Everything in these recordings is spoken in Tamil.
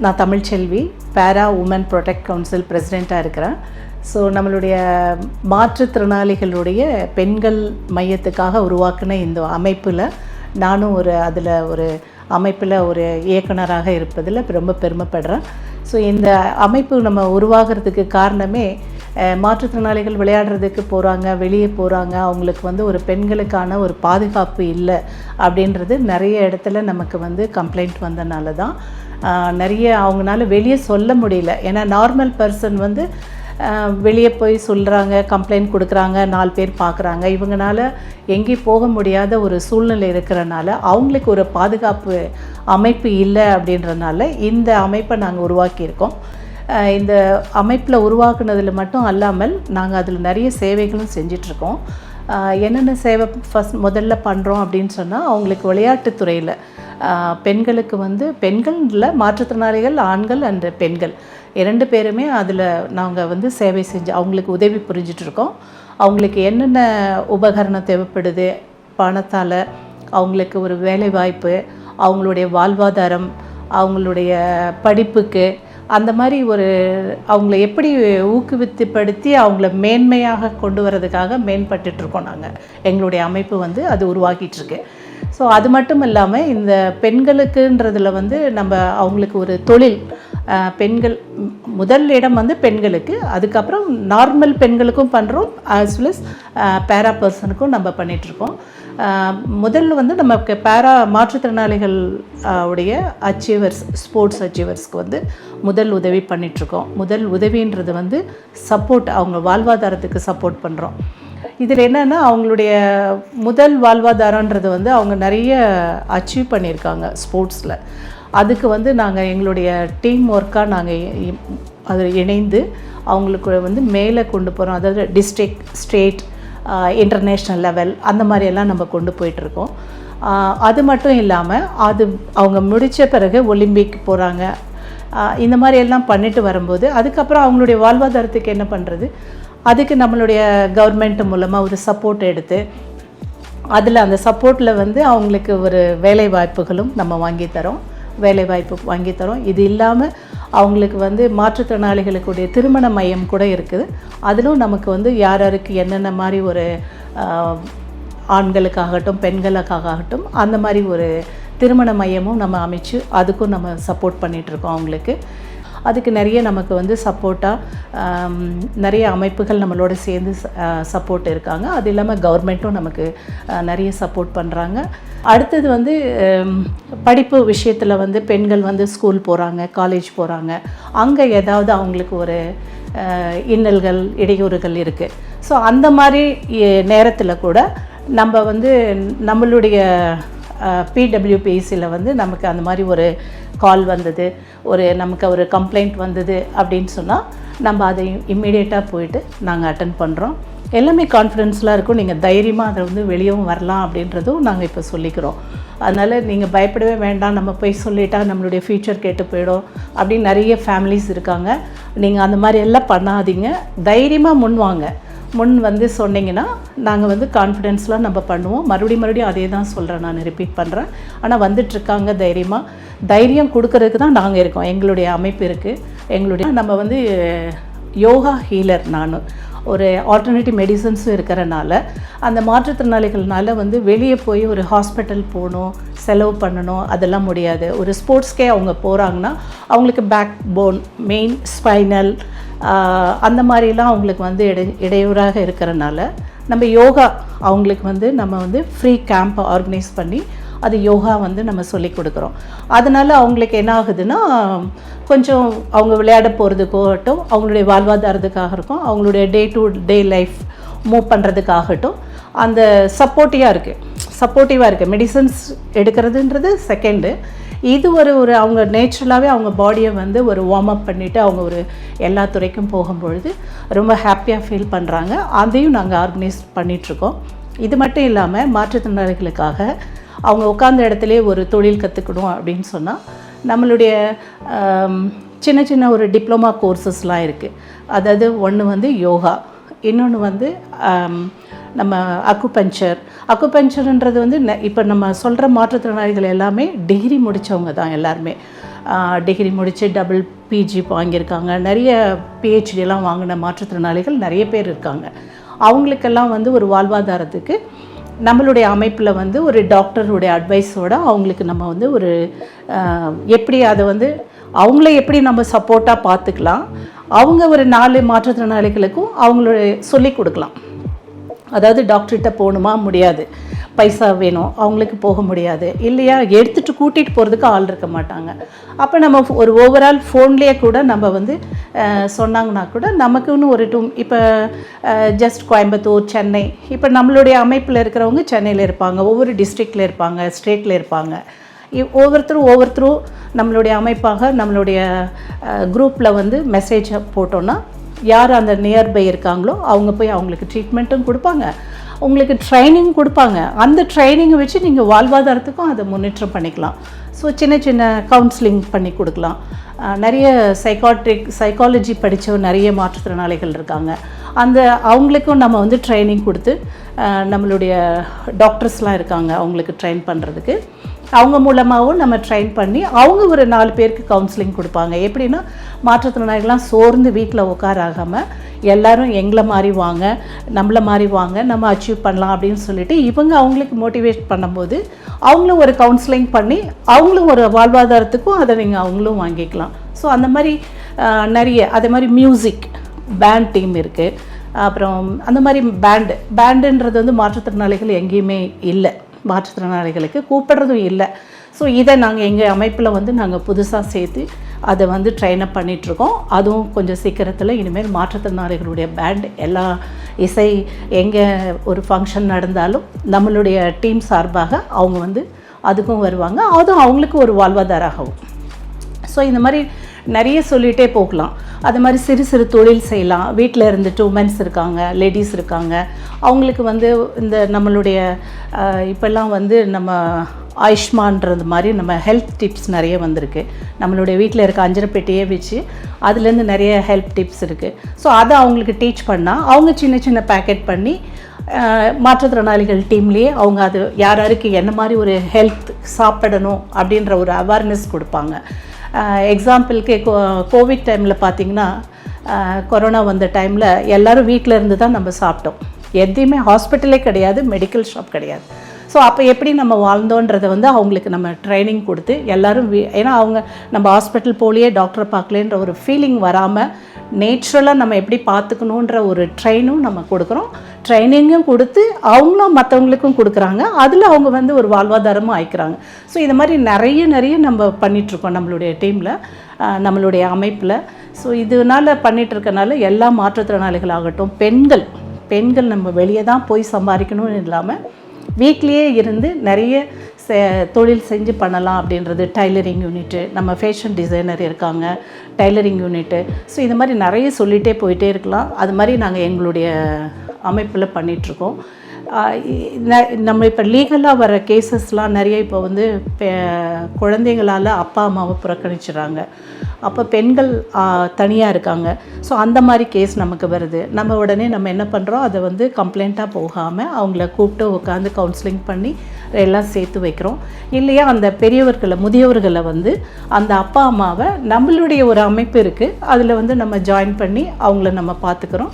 நான் தமிழ்ச்செல்வி, பேரா உமன் ப்ரொடெக்ட் கவுன்சில் பிரசிடெண்ட்டாக இருக்கிறேன். ஸோ நம்மளுடைய மாற்றுத்திறனாளிகளுடைய பெண்கள் மையத்துக்காக உருவாக்கின இந்த அமைப்பில் நானும் அதில் ஒரு அமைப்பில் ஒரு இயக்குனராக இருப்பதில் ரொம்ப பெருமைப்படுறேன். ஸோ இந்த அமைப்பு நம்ம உருவாகிறதுக்கு காரணமே மாற்றுத்திறனாளிகள் விளையாடுறதுக்கு போகிறாங்க, வெளியே போகிறாங்க, அவங்களுக்கு ஒரு பெண்களுக்கான ஒரு பாதுகாப்பு இல்லை அப்படின்றது நிறைய இடத்துல நமக்கு கம்ப்ளைண்ட் வந்தனால தான் நிறைய அவங்களால வெளியே சொல்ல முடியல. ஏன்னா நார்மல் பர்சன் வெளியே போய் சொல்கிறாங்க, கம்ப்ளைண்ட் கொடுக்குறாங்க, 4 பேர் பார்க்குறாங்க. இவங்களால எங்கேயும் போக முடியாத ஒரு சூழ்நிலை இருக்கிறனால அவங்களுக்கு ஒரு பாதுகாப்பு அமைப்பு இல்லை அப்படின்றனால இந்த அமைப்பை நாங்கள் உருவாக்கியிருக்கோம். இந்த அமைப்பில் உருவாக்குனதில் மட்டும் அல்லாமல் நாங்கள் அதில் நிறைய சேவைகளும் செஞ்சிட்ருக்கோம். என்னென்ன சேவை முதல்ல பண்ணுறோம் அப்படின்னு சொன்னால், அவங்களுக்கு விளையாட்டுத்துறையில் பெண்களுக்கு பெண்கள் இல்லை, மாற்றுத்திறனாளிகள் ஆண்கள் அண்ட் பெண்கள் 2 பேருமே அதில் நாங்கள் சேவை செஞ்சு அவங்களுக்கு உதவி புரிஞ்சிட்ருக்கோம். அவங்களுக்கு என்னென்ன உபகரணம் தேவைப்படுது, பணத்தால் அவங்களுக்கு ஒரு வேலைவாய்ப்பு, அவங்களுடைய வாழ்வாதாரம், அவங்களுடைய படிப்புக்கு அந்த மாதிரி அவங்கள எப்படி ஊக்குவித்துப்படுத்தி அவங்கள மேன்மையாக கொண்டு வரதுக்காக மேம்பட்டுருக்கோம். நாங்கள் எங்களுடைய அமைப்பு அது உருவாக்கிட்டுருக்கு. ஸோ அது மட்டும் இல்லாமல் இந்த பெண்களுக்குன்றதில் நம்ம அவங்களுக்கு ஒரு தொழில், பெண்கள் முதல் இடம் பெண்களுக்கு, அதுக்கப்புறம் நார்மல் பெண்களுக்கும் பண்ணுறோம், ஆஸ் வெல் அஸ் பேரா பர்சனுக்கும் நம்ம பண்ணிகிட்ருக்கோம். முதல்ல நமக்கு பேரா மாற்றுத்திறனாளிகள் உடைய அச்சீவர்ஸ், ஸ்போர்ட்ஸ் அச்சீவர்ஸ்க்கு முதல் உதவி பண்ணிகிட்ருக்கோம். முதல் உதவின்றது சப்போர்ட், அவங்க வாழ்வாதாரத்துக்கு சப்போர்ட் பண்ணுறோம். இதில் என்னென்னா, அவங்களுடைய முதல் வாழ்வாதாரன்றது அவங்க நிறைய அச்சீவ் பண்ணியிருக்காங்க ஸ்போர்ட்ஸில். அதுக்கு நாங்கள் எங்களுடைய டீம் ஒர்க்காக நாங்கள் அது இணைந்து அவங்களுக்கு மேலே கொண்டு போகிறோம். அதாவது டிஸ்ட்ரிக்ட், ஸ்டேட், இன்டர்நேஷ்னல் லெவல் அந்த மாதிரியெல்லாம் நம்ம கொண்டு போயிட்டுருக்கோம். அது மட்டும் இல்லாமல் அவங்க முடித்த பிறகு ஒலிம்பிக் போகிறாங்க. இந்த மாதிரியெல்லாம் பண்ணிட்டு வரும்போது அதுக்கப்புறம் அவங்களுடைய வாழ்வாதாரத்துக்கு என்ன பண்ணுறது, அதுக்கு நம்மளுடைய கவர்மெண்ட் மூலமாக ஒரு சப்போர்ட் எடுத்து அதில் அந்த சப்போர்ட்டில் அவங்களுக்கு ஒரு வேலை வாய்ப்புகளும் நம்ம வாங்கித்தரோம். இது இல்லாமல் அவங்களுக்கு மாற்றுத்திறனாளிகளுக்குடைய திருமண மையம் கூட இருக்குது. அதிலும் நமக்கு யாருக்கு என்னென்ன மாதிரி ஒரு ஆண்களுக்காகட்டும் பெண்களுக்காகட்டும் அந்த மாதிரி ஒரு திருமண மையமும் நம்ம அமைச்சு அதுக்கும் நம்ம சப்போர்ட் பண்ணிகிட்ருக்கோம். அவங்களுக்கு அதுக்கு நிறைய நமக்கு சப்போர்ட்டாக நிறைய அமைப்புகள் நம்மளோட சேர்ந்து சப்போர்ட் இருக்காங்க. அது இல்லாமல் கவர்மெண்ட்டும் நமக்கு நிறைய சப்போர்ட் பண்ணுறாங்க. அடுத்தது படிப்பு விஷயத்தில் பெண்கள் ஸ்கூல் போகிறாங்க, காலேஜ் போகிறாங்க, அங்கே ஏதாவது அவங்களுக்கு ஒரு இன்னல்கள், இடையூறுகள் இருக்குது. ஸோ அந்த மாதிரி நேரத்தில் கூட நம்ம நம்மளுடைய பிடபிள்யூபிஎஸ்சியில் நமக்கு அந்த மாதிரி ஒரு கால் வந்தது, நமக்கு ஒரு கம்ப்ளைண்ட் வந்தது அப்படின்னு சொன்னால் நம்ம அதை இம்மீடியட்டாக போயிட்டு நாங்கள் அட்டென்ட் பண்ணுறோம். எல்லாமே கான்ஃபிடென்ஸ்லாம் இருக்கும். நீங்கள் தைரியமாக அதை வெளியவும் வரலாம் அப்படின்றதும் நாங்கள் இப்போ சொல்லிக்கிறோம். அதனால் நீங்கள் பயப்படவே வேண்டாம், நம்ம போய் சொல்லிட்டா நம்மளுடைய ஃப்யூச்சர் கேட்டு போயிடும் அப்படின்னு நிறைய ஃபேமிலிஸ் இருக்காங்க. நீங்கள் அந்த மாதிரி எல்லாம் பண்ணாதீங்க, தைரியமாக முன் சொன்னீங்கன்னா நாங்கள் கான்ஃபிடென்ஸ்லாம் நம்ம பண்ணுவோம். மறுபடியும் அதே தான் சொல்கிறேன், நான் ரிப்பீட் பண்ணுறேன். ஆனால் வந்துட்டுருக்காங்க தைரியம் கொடுக்கறதுக்கு தான் நாங்கள் இருக்கோம். எங்களுடைய அமைப்பு இருக்குது. நம்ம யோகா ஹீலர், நான் ஒரு ஆல்டர்னேட்டிவ் மெடிசன்ஸும் இருக்கிறனால அந்த மாற்றுத்திறனாளிகள்னால வெளியே போய் ஒரு ஹாஸ்பிட்டல் போகணும், செலவு பண்ணணும், அதெல்லாம் முடியாது. ஒரு ஸ்போர்ட்ஸ்க்கே அவங்க போகிறாங்கன்னா அவங்களுக்கு பேக் போன், மெயின் ஸ்பைனல் அந்த மாதிரிலாம் அவங்களுக்கு இடையூறாக இருக்கிறனால நம்ம யோகா அவங்களுக்கு நம்ம ஃப்ரீ கேம்ப் ஆர்கனைஸ் பண்ணி அது யோகா நம்ம சொல்லி கொடுக்குறோம். அதனால் அவங்களுக்கு என்ன ஆகுதுன்னா, கொஞ்சம் அவங்க விளையாட போகிறதுக்காகட்டும், அவங்களுடைய வாழ்வாதாரத்துக்காக இருக்கும், அவங்களுடைய day to day life move பண்ணுறதுக்காகட்டும் அந்த சப்போர்ட்டிவாக இருக்குது. மெடிசன்ஸ் எடுக்கிறதுன்றது செகண்டு. இது ஒரு அவங்க நேச்சுரலாகவே அவங்க பாடியை ஒரு வார்ம் அப் பண்ணிவிட்டு அவங்க ஒரு எல்லா துறைக்கும் போகும்பொழுது ரொம்ப ஹாப்பியாக ஃபீல் பண்ணுறாங்க. அதையும் நாங்கள் ஆர்கனைஸ் பண்ணிகிட்ருக்கோம். இது மட்டும் இல்லாமல் மாற்றுத்திறனாளிகளுக்காக அவங்க உட்கார்ந்த இடத்துலையே ஒரு தொழில் கற்றுக்கணும் அப்படின்னு சொன்னால் நம்மளுடைய சின்ன ஒரு டிப்ளமா கோர்சஸ்லாம் இருக்குது. அதாவது ஒன்று யோகா, இன்னொன்று நம்ம அக்குபஞ்சர்ன்றது இப்போ நம்ம சொல்கிற மாற்றுத்திறனாளிகள் எல்லாமே டிகிரி முடித்தவங்க தான் எல்லாருமே. டிகிரி முடித்து டபுள் பிஜி வாங்கியிருக்காங்க, நிறைய பிஹெச்டிலாம் வாங்கின மாற்றுத்திறனாளிகள் நிறைய பேர் இருக்காங்க. அவங்களுக்கெல்லாம் வந்து ஒரு வாழ்வாதாரத்துக்கு நம்மளுடைய அமைப்பில் வந்து ஒரு டாக்டருடைய அட்வைஸோடு அவங்களுக்கு நம்ம வந்து ஒரு எப்படி அதை வந்து அவங்கள எப்படி நம்ம சப்போர்ட்டாக பார்த்துக்கலாம், அவங்க ஒரு 4 மாற்றுத்திறனாளிகளுக்கும் அவங்களுடைய சொல்லிக் கொடுக்கலாம். அதாவது டாக்டர்கிட்ட போகணுமா, முடியாது, பைசா வேணும், அவங்களுக்கு போக முடியாது இல்லையா, எடுத்துகிட்டு கூட்டிகிட்டு போகிறதுக்கு ஆள் இருக்க மாட்டாங்க. அப்போ நம்ம ஒரு ஓவரால் ஃபோன்லேயே கூட நம்ம வந்து சொன்னாங்கன்னா கூட நமக்குன்னு ஒரு இப்போ ஜஸ்ட் கோயம்புத்தூர், சென்னை, இப்போ நம்மளுடைய அமைப்பில் இருக்கிறவங்க சென்னையில் இருப்பாங்க, ஒவ்வொரு டிஸ்ட்ரிக்டில் இருப்பாங்க, ஸ்டேட்டில் இருப்பாங்க. ஒவ்வொருத்தரும் நம்மளுடைய அமைப்பாக நம்மளுடைய குரூப்பில் வந்து மெசேஜ் போட்டோன்னா யார் அந்த நியர்பை இருக்காங்களோ அவங்க போய் அவங்களுக்கு ட்ரீட்மெண்ட்டும் கொடுப்பாங்க, உங்களுக்கு ட்ரைனிங் கொடுப்பாங்க. அந்த ட்ரைனிங்கை வச்சு நீங்கள் வாழ்வாதாரத்துக்கும் அதை முன்னேற்றம் பண்ணிக்கலாம். ஸோ சின்ன சின்ன கவுன்சிலிங் பண்ணி கொடுக்கலாம். நிறைய சைக்காலஜி படித்த நிறைய மாற்றுத்திறனாளிகள் இருக்காங்க. அவங்களுக்கும் நம்ம வந்து ட்ரைனிங் கொடுத்து நம்மளுடைய டாக்டர்ஸ்லாம் இருக்காங்க அவங்களுக்கு ட்ரெயின் பண்ணுறதுக்கு. அவங்க மூலமாகவும் நம்ம ட்ரெயின் பண்ணி அவங்க ஒரு 4 பேருக்கு கவுன்சிலிங் கொடுப்பாங்க. எப்படின்னா மாற்றுத்திறனாளிகள்லாம் சோர்ந்து வீட்டில் உட்காராகாமல் எல்லோரும் எங்களை மாதிரி வாங்க, நம்மளை மாதிரி வாங்க, நம்ம அச்சீவ் பண்ணலாம் அப்படின்னு சொல்லிட்டு இவங்க அவங்களுக்கு மோட்டிவேட் பண்ணும்போது அவங்களும் ஒரு கவுன்சிலிங் பண்ணி அவங்களும் ஒரு வாழ்வாதாரத்துக்கும் அதை நீங்கள் அவங்களும் வாங்கிக்கலாம். ஸோ அந்த மாதிரி நிறைய அதே மாதிரி மியூசிக் பேண்ட் டீம் இருக்குது. அப்புறம் அந்த மாதிரி பேண்டுன்றது வந்து மாற்றுத்திறனாளிகள் எங்கேயுமே இல்லை, மாற்றுத்திறனாளிகளுக்கு கூப்பிடுறதும் இல்லை. ஸோ இதை நாங்கள் எங்கள் அமைப்பில் வந்து நாங்கள் புதுசாக சேர்த்து அதை வந்து ட்ரெயினப் பண்ணிகிட்ருக்கோம். அதுவும் கொஞ்சம் சீக்கிரத்தில் இனிமேல் மாற்றுத்திறனாளிகளுடைய பேண்ட் எல்லா இசை எங்கே ஒரு ஃபங்க்ஷன் நடந்தாலும் நம்மளுடைய டீம் சார்பாக அவங்க வந்து அதுக்கும் வருவாங்க, அதுவும் அவங்களுக்கு ஒரு வாழ்வாதாரம் ஆகும். ஸோ இந்த மாதிரி நிறைய சொல்லிகிட்டே போகலாம். அது மாதிரி சிறு சிறு தொழில் செய்யலாம். வீட்டில் இருந்துட்டு உமன்ஸ் இருக்காங்க, லேடிஸ் இருக்காங்க, அவங்களுக்கு வந்து இந்த நம்மளுடைய இப்போல்லாம் வந்து நம்ம ஆயுஷ்மான்றது மாதிரி நம்ம ஹெல்த் டிப்ஸ் நிறைய வந்திருக்கு. நம்மளுடைய வீட்டில் இருக்க அஞ்சரை பெட்டியே வச்சு அதுலேருந்து நிறைய ஹெல்த் டிப்ஸ் இருக்குது. ஸோ அதை அவங்களுக்கு டீச் பண்ணால் அவங்க சின்ன சின்ன பேக்கெட் பண்ணி மாற்றுத்திறனாளிகள் டீம்லேயே அவங்க அது யாருக்கு என்ன மாதிரி ஒரு ஹெல்த் சாப்பிடணும் அப்படின்ற ஒரு அவேர்னஸ் கொடுப்பாங்க. எக்ஸாம்பிளுக்கு கோவிட் டைமில் பார்த்திங்கன்னா, கொரோனா வந்த டைமில் எல்லோரும் வீட்டில் இருந்து தான் நம்ம சாப்பிட்டோம். எதையுமே ஹாஸ்பிட்டலே கிடையாது, மெடிக்கல் ஷாப் கிடையாது. ஸோ அப்போ எப்படி நம்ம வாழ்ந்தோன்றதை வந்து அவங்களுக்கு நம்ம ட்ரைனிங் கொடுத்து எல்லோரும் ஏன்னா அவங்க நம்ம ஹாஸ்பிட்டல் போலியே டாக்டரை பார்க்கலேன்ற ஒரு ஃபீலிங் வராமல் நேச்சுரலாக நம்ம எப்படி பார்த்துக்கணுன்ற ஒரு ட்ரைனும் நம்ம கொடுக்குறோம். ட்ரைனிங்கும் கொடுத்து அவங்களும் மற்றவங்களுக்கும் கொடுக்குறாங்க. அதில் அவங்க வந்து ஒரு வாழ்வாதாரமும் ஆயிக்கிறாங்க. ஸோ இது மாதிரி நிறைய நம்ம பண்ணிகிட்ருக்கோம் நம்மளுடைய டீமில், நம்மளுடைய அமைப்பில். ஸோ இதனால் பண்ணிகிட்ருக்கனால எல்லா மாற்றுத்திறனாளிகளாகட்டும், பெண்கள் நம்ம வெளியே தான் போய் சம்பாதிக்கணும்னு இல்லாமல் வீட்லேயே இருந்து நிறைய தொழில் செஞ்சு பண்ணலாம் அப்படின்றது. டைலரிங் யூனிட்டு, நம்ம ஃபேஷன் டிசைனர் இருக்காங்க, டைலரிங் யூனிட்டு. ஸோ இது மாதிரி நிறைய சொல்லிகிட்டே போயிட்டே இருக்கலாம். அது மாதிரி நாங்கள் எங்களுடைய அமைப்பில் பண்ணிகிட்ருக்கோம். நம்ம இப்போ லீகலாக வர கேசஸ்லாம் நிறைய இப்போ வந்து குழந்தைங்களால் அப்பா அம்மாவை புறக்கணிச்சிடுறாங்க. அப்போ பெண்கள் தனியாக இருக்காங்க. ஸோ அந்த மாதிரி கேஸ் நமக்கு வருது. நம்ம உடனே நம்ம என்ன பண்ணுறோம், அதை வந்து கம்ப்ளைண்ட்டாக போகாமல் அவங்கள கூப்பிட்டு உட்காந்து கவுன்சிலிங் பண்ணி எல்லாம் சேர்த்து வைக்கிறோம். இல்லையா அந்த முதியவர்களை வந்து அந்த அப்பா அம்மாவை நம்மளுடைய ஒரு அமைப்பு இருக்குது, அதில் வந்து நம்ம ஜாயின் பண்ணி அவங்கள நம்ம பார்த்துக்கிறோம்.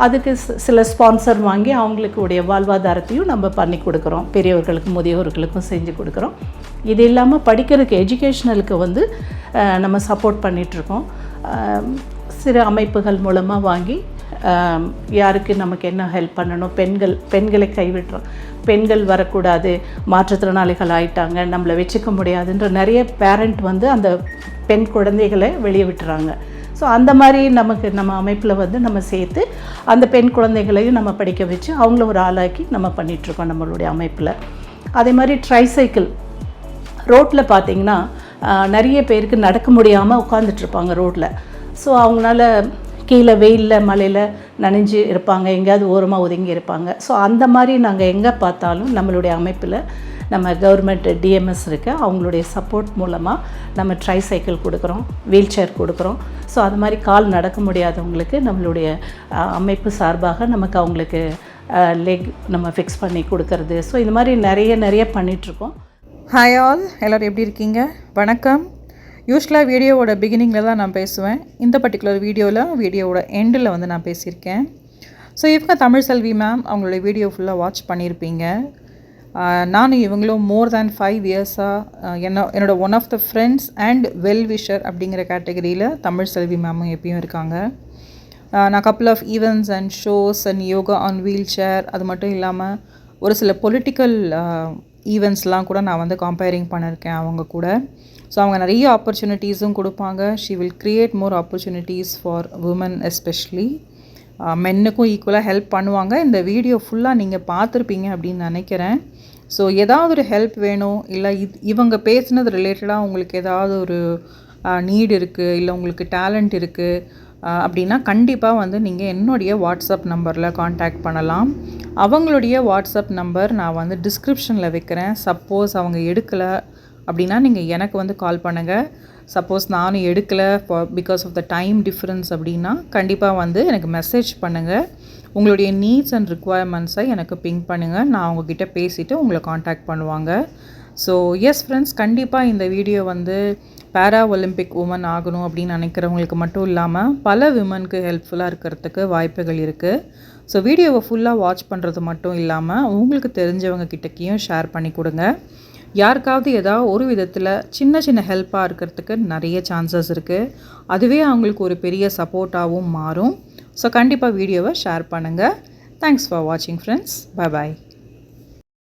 அதுக்கு சில ஸ்பான்சர் வாங்கி அவங்களுக்கு உடைய வாழ்வாதாரத்தையும் நம்ம பண்ணி கொடுக்குறோம். பெரியவர்களுக்கும் முதியவர்களுக்கும் செஞ்சு கொடுக்குறோம். இது இல்லாமல் படிக்கிறதுக்கு எஜுகேஷ்னலுக்கு வந்து நம்ம சப்போர்ட் பண்ணிகிட்ருக்கோம். சிறு அமைப்புகள் மூலமாக வாங்கி யாருக்கு நமக்கு என்ன ஹெல்ப் பண்ணணும், பெண்களை கைவிட்டுறோம், பெண்கள் வரக்கூடாது, மாற்றுத்திறனாளிகள் ஆகிட்டாங்க, நம்மளை வச்சுக்க முடியாதுன்ற நிறைய பேரண்ட் வந்து அந்த பெண் குழந்தைகளை வெளியே விட்டுறாங்க. ஸோ அந்த மாதிரி நம்ம அமைப்பில் வந்து நம்ம சேர்த்து அந்த பெண் குழந்தைகளையும் நம்ம படிக்க வச்சு அவங்கள ஒரு ஆளாக்கி நம்ம பண்ணிகிட்ருக்கோம் நம்மளுடைய அமைப்பில். அதே மாதிரி ட்ரைசைக்கிள் ரோட்டில் பார்த்திங்கன்னா நிறைய பேருக்கு நடக்க முடியாமல் உட்காந்துட்ருப்பாங்க ரோட்டில். ஸோ அவங்களால கீழே வெயிலில் மழையில் நனைஞ்சு இருப்பாங்க, எங்கேயாவது ஓரமாக ஒதுங்கி இருப்பாங்க. ஸோ அந்த மாதிரி நாங்கள் எங்கே பார்த்தாலும் நம்மளுடைய அமைப்பில் நம்ம கவர்மெண்ட் டிஎம்எஸ் இருக்குது, அவங்களுடைய சப்போர்ட் மூலமாக நம்ம ட்ரைசைக்கிள் கொடுக்குறோம், வீல் சேர் கொடுக்குறோம். ஸோ அது மாதிரி கால் நடக்க முடியாதவங்களுக்கு நம்மளுடைய அமைப்பு சார்பாக நமக்கு அவங்களுக்கு லெக் நம்ம ஃபிக்ஸ் பண்ணி கொடுக்கறது. ஸோ இது மாதிரி நிறைய பண்ணிகிட்ருக்கோம். ஹாய் ஆல், எல்லோரும் எப்படி இருக்கீங்க? வணக்கம். யூஸ்வலாக வீடியோவோட பிகினிங்கில் தான் நான் பேசுவேன். இந்த பர்டிகுலர் வீடியோவோட எண்டில் வந்து நான் பேசியிருக்கேன். ஸோ இவங்க தமிழ்செல்வி மேம் அவங்களுடைய வீடியோ ஃபுல்லாக வாட்ச் பண்ணியிருப்பீங்க. நானும் இவங்களும் மோர் தேன் 5 இயர்ஸாக என்னோட one of the friends and well wisher அப்படிங்கிற கேட்டகரியில் தமிழ்செல்வி மேமும் எப்பயும் இருக்காங்க. நான் couple of events and shows and yoga on wheelchair, அது மட்டும் இல்லாமல் ஒரு சில பொலிட்டிக்கல் ஈவெண்ட்ஸ்லாம் கூட நான் வந்து கம்பேரிங் பண்ணியிருக்கேன் அவங்க கூட. ஸோ அவங்க நிறைய ஆப்பர்ச்சுனிட்டிஸும் கொடுப்பாங்க. She will create more opportunities for women especially. மென்னுக்கும் ஈக்குவலாக ஹெல்ப் பண்ணுவாங்க. இந்த வீடியோ ஃபுல்லாக நீங்கள் பார்த்துருப்பீங்க அப்படின்னு நினைக்கிறேன். ஸோ ஏதாவது ஒரு ஹெல்ப் வேணும், இல்லை இவங்க பேசுனது ரிலேட்டடாக உங்களுக்கு ஏதாவது ஒரு நீட் இருக்குது, இல்லை உங்களுக்கு டேலண்ட் இருக்குது அப்படின்னா கண்டிப்பாக வந்து நீங்கள் என்னுடைய வாட்ஸ்அப் நம்பரில் காண்டாக்ட் பண்ணலாம். அவங்களுடைய வாட்ஸ்அப் நம்பர் நான் வந்து டிஸ்கிரிப்ஷனில் வைக்கிறேன். சப்போஸ் அவங்க எடுக்கலை அப்படின்னா நீங்கள் எனக்கு வந்து கால் பண்ணுங்கள். சப்போஸ் நானும் எடுக்கலை because of the time difference அப்படின்னா கண்டிப்பாக வந்து எனக்கு மெசேஜ் பண்ணுங்கள். உங்களுடைய நீட்ஸ் அண்ட் ரிக்குவயர்மெண்ட்ஸை எனக்கு பிங்க் பண்ணுங்கள். நான் அவங்கக்கிட்ட பேசிவிட்டு உங்களை காண்டாக்ட் பண்ணுவாங்க. ஸோ எஸ் ஃப்ரெண்ட்ஸ், கண்டிப்பாக இந்த வீடியோ வந்து பேரா ஒலிம்பிக் உமன் ஆகணும் அப்படின்னு நினைக்கிறவங்களுக்கு மட்டும் இல்லாமல் பல விமனுக்கு ஹெல்ப்ஃபுல்லாக இருக்கிறதுக்கு வாய்ப்புகள் இருக்குது. ஸோ வீடியோவை ஃபுல்லாக வாட்ச் பண்ணுறது மட்டும் இல்லாமல் உங்களுக்கு தெரிஞ்சவங்க கிட்டக்கையும் ஷேர் பண்ணி கொடுங்க. யாருக்காவது ஏதாவது ஒரு விதத்தில் சின்ன சின்ன ஹெல்ப்பாக இருக்கிறதுக்கு நிறைய சான்சஸ் இருக்குது. அதுவே அவங்களுக்கு ஒரு பெரிய சப்போர்ட்டாகவும் மாறும். ஸோ கண்டிப்பாக வீடியோவை ஷேர் பண்ணுங்கள். தேங்க்ஸ் ஃபார் வாட்சிங் ஃப்ரெண்ட்ஸ். Bye bye.